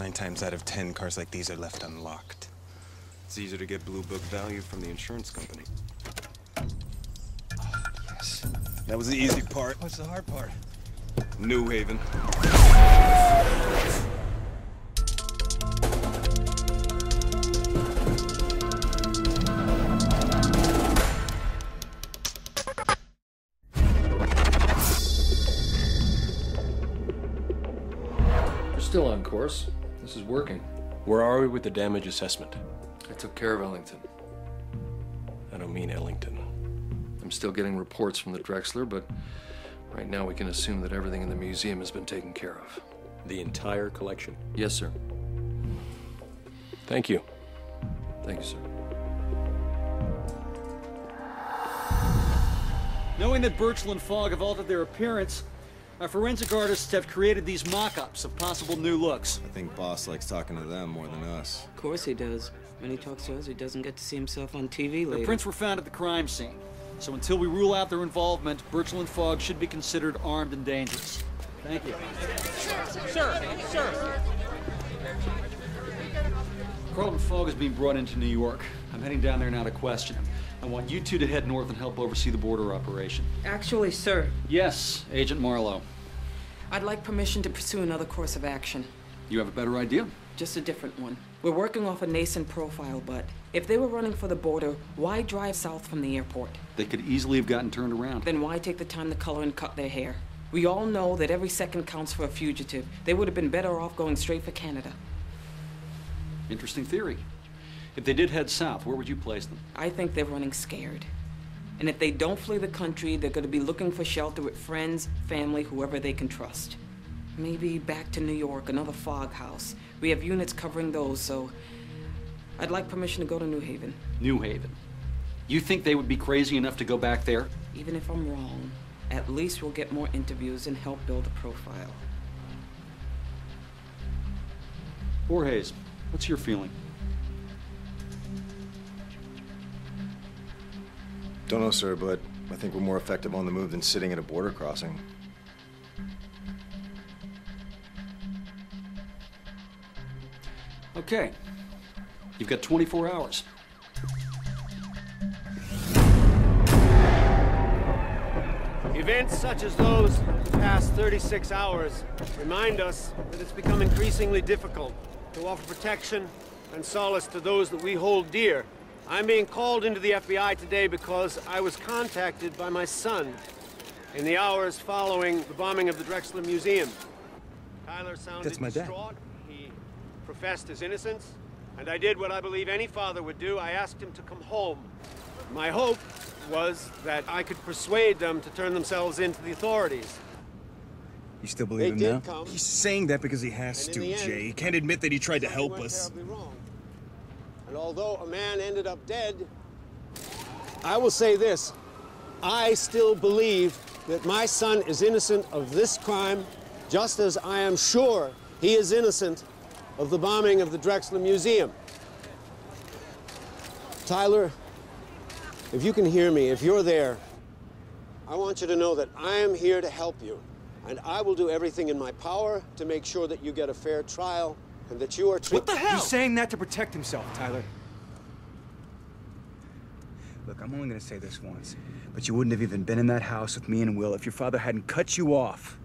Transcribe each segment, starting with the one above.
9 times out of 10, cars like these are left unlocked. It's easier to get blue book value from the insurance company. Yes. That was the easy part. What's the hard part? New Haven. We're still on course. This is working. Where are we with the damage assessment? I took care of Ellington. I don't mean Ellington. I'm still getting reports from the Drexler, but right now we can assume that everything in the museum has been taken care of. The entire collection? Yes, sir. Thank you. Thank you, sir. Knowing that Birchall and Fogg have altered their appearance, our forensic artists have created these mock-ups of possible new looks. I think Boss likes talking to them more than us. Of course he does. When he talks to us, he doesn't get to see himself on TV later. The prints were found at the crime scene, so until we rule out their involvement, Birchall and Fogg should be considered armed and dangerous. Thank you. Sir. Carlton Fogg is being brought into New York. I'm heading down there now to question him. I want you two to head north and help oversee the border operation. Actually, sir, Yes, Agent Marlowe. I'd like permission to pursue another course of action. You have a better idea? Just a different one. We're working off a nascent profile, but if they were running for the border, why drive south from the airport? They could easily have gotten turned around. Then why take the time to color and cut their hair? We all know that every second counts for a fugitive. They would have been better off going straight for Canada. Interesting theory. If they did head south, where would you place them? I think they're running scared. And if they don't flee the country, they're going to be looking for shelter with friends, family, whoever they can trust. Maybe back to New York, another Fogg house. We have units covering those, so I'd like permission to go to New Haven. New Haven. You think they would be crazy enough to go back there? Even if I'm wrong, at least we'll get more interviews and help build a profile. Voorhees, what's your feeling? Don't know, sir, but I think we're more effective on the move than sitting at a border crossing. Okay. You've got 24 hours. Events such as those of the past 36 hours remind us that it's become increasingly difficult to offer protection and solace to those that we hold dear. I'm being called into the FBI today because I was contacted by my son in the hours following the bombing of the Drexler Museum. Tyler sounded That's my dad. distraught. He professed his innocence, and I did what I believe any father would do. I asked him to come home. My hope was that I could persuade them to turn themselves in to the authorities. You still They believe him did now? come. He's saying that because he has And to, in the end, Jay. He can't admit that he tried to help went us. terribly wrong. And although a man ended up dead, I will say this. I still believe that my son is innocent of this crime, just as I am sure he is innocent of the bombing of the Drexler Museum. Tyler, if you can hear me, if you're there, I want you to know that I am here to help you. And I will do everything in my power to make sure that you get a fair trial and that you are treated. What the hell? He's saying that to protect himself, Tyler. Look, I'm only gonna say this once, but you wouldn't have even been in that house with me and Will if your father hadn't cut you off.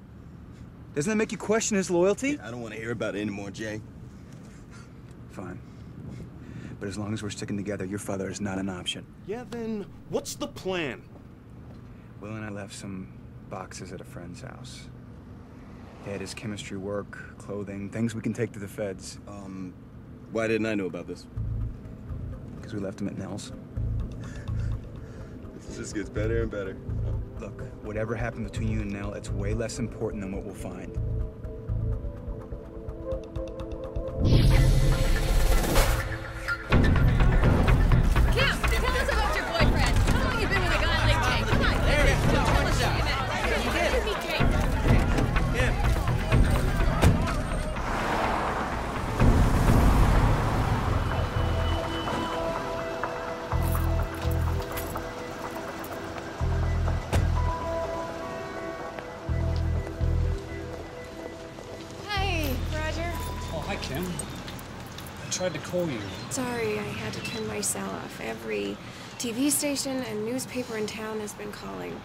Doesn't that make you question his loyalty? I don't want to hear about it anymore, Jay. Fine. But as long as we're sticking together, your father is not an option. Yeah, then what's the plan? Will and I left some boxes at a friend's house. They had his chemistry work, clothing, things we can take to the feds. Why didn't I know about this? Because we left him at Nell's. This just gets better and better. Look, whatever happened between you and Nell, it's way less important than what we'll find. Kim, tell us about your boyfriend. How long you been with a guy like Jay? Come on, tell us what you met. You meet Jay. Hi, Kim. I tried to call you. Sorry, I had to turn my cell off. Every TV station and newspaper in town has been calling.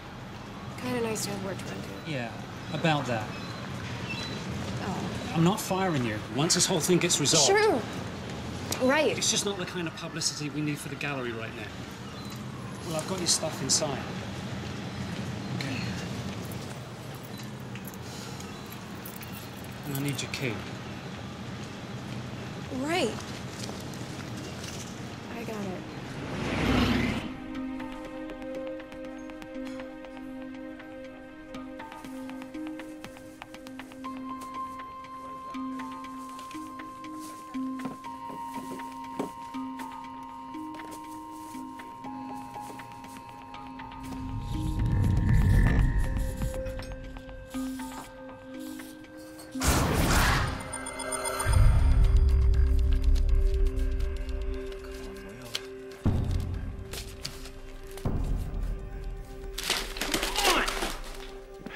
Kind of nice to have work to run to. Yeah, about that. Oh. I'm not firing you. Once this whole thing gets resolved. Sure. Right. It's just not the kind of publicity we need for the gallery right now. Well, I've got your stuff inside. Okay. And I need your key. Right. I got it.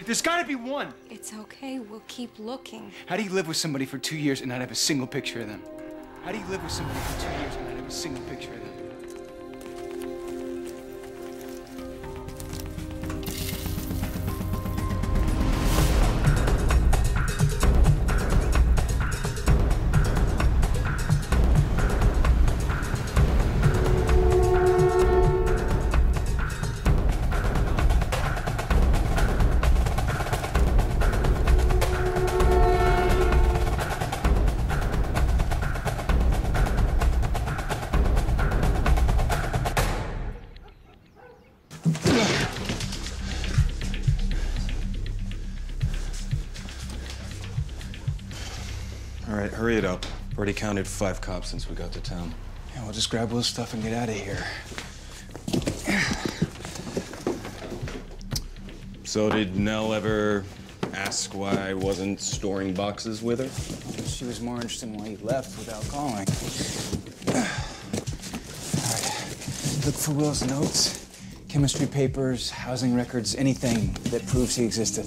There's gotta be one. It's okay. We'll keep looking. How do you live with somebody for 2 years and not have a single picture of them? How do you live with somebody for 2 years and not have a single picture of them? All right, hurry it up. Already counted 5 cops since we got to town. Yeah, we'll just grab Will's stuff and get out of here. So did Nell ever ask why I wasn't storing boxes with her? She was more interested in why you left without calling. All right. Look for Will's notes, chemistry papers, housing records, anything that proves he existed.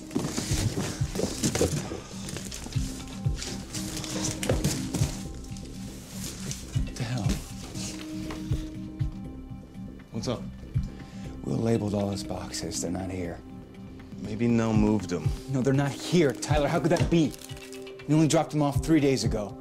What the hell? What's up? Will labeled all his boxes. They're not here. Maybe Nell moved them. No, they're not here, Tyler. How could that be? You only dropped them off 3 days ago.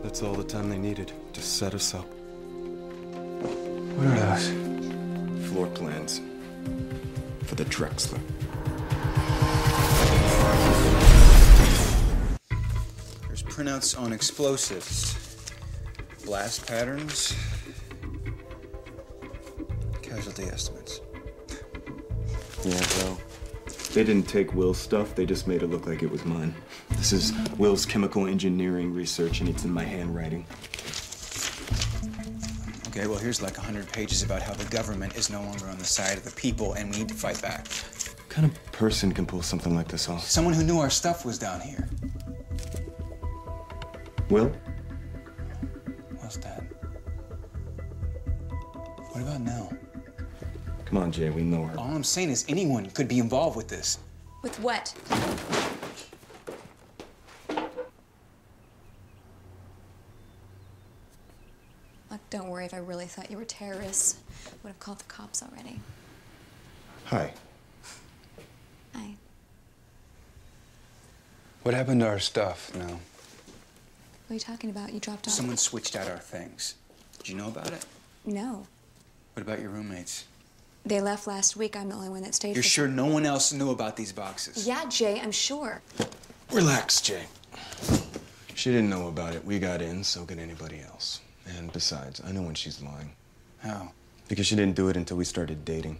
That's all the time they needed to set us up. What are those? Floor plans for the Drexler. There's printouts on explosives, blast patterns, casualty estimates. Yeah, well, they didn't take Will's stuff, they just made it look like it was mine. This is Will's chemical engineering research, and it's in my handwriting. Okay, well, here's like 100 pages about how the government is no longer on the side of the people and we need to fight back. What kind of person can pull something like this off? Someone who knew our stuff was down here. Will? What's that? What about Nell? Come on, Jay, we know her. All I'm saying is anyone could be involved with this. With what? Look, don't worry. If I really thought you were terrorists, I would have called the cops already. Hi. Hi. What happened to our stuff, Nell? What are you talking about? You dropped off? Someone switched out our things. Did you know about it? No. What about your roommates? They left last week. I'm the only one that stayed. You're sure no one else knew about these boxes? Yeah, Jay, I'm sure. Relax, Jay. She didn't know about it. We got in, so could anybody else. And besides, I know when she's lying. How? Because she didn't do it until we started dating.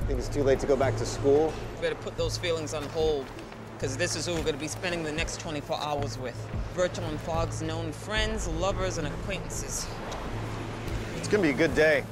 Think it's too late to go back to school? You better put those feelings on hold, because this is who we're going to be spending the next 24 hours with. Virgil and Fogg's known friends, lovers, and acquaintances. It's gonna be a good day.